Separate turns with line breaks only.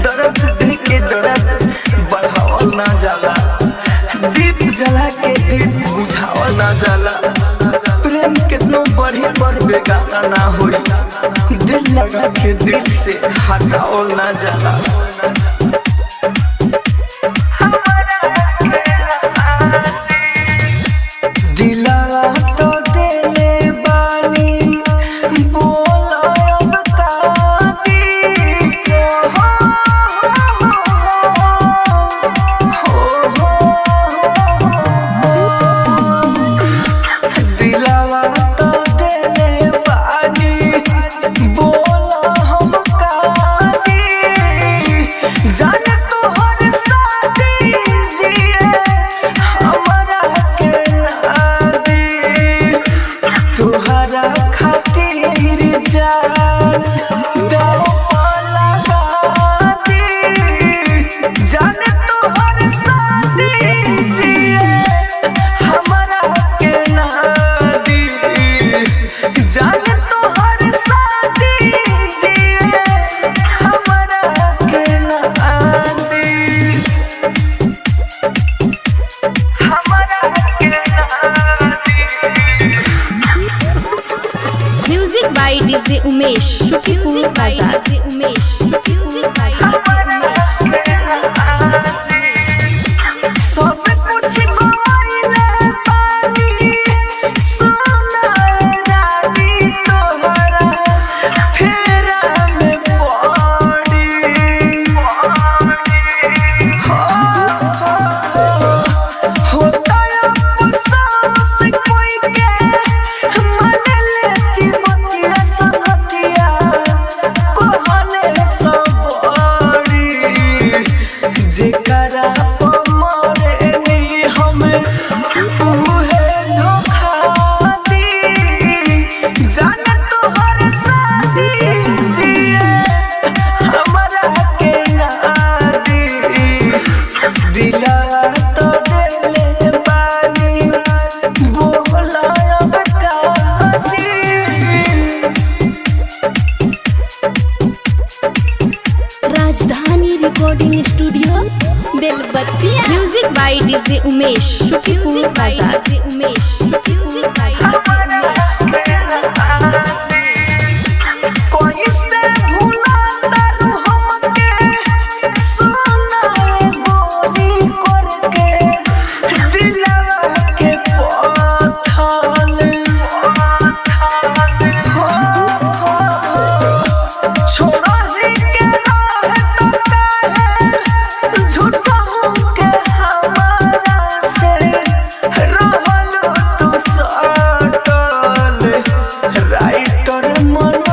दर्द दिल के दर्द बढ़ावल ना जाला, दीप जला के दीप बुझावल ना जाला। प्रेम कितनो बढ़ी पर बेगाना ना होई, दिल लगा के दिल से हटावल ना जाला।
Music by DJ Umesh Shukipur बाजार। Rajdhani recording studio Belbattiya. Music by DJ Umesh Shukipur बाजार।
राइटर मन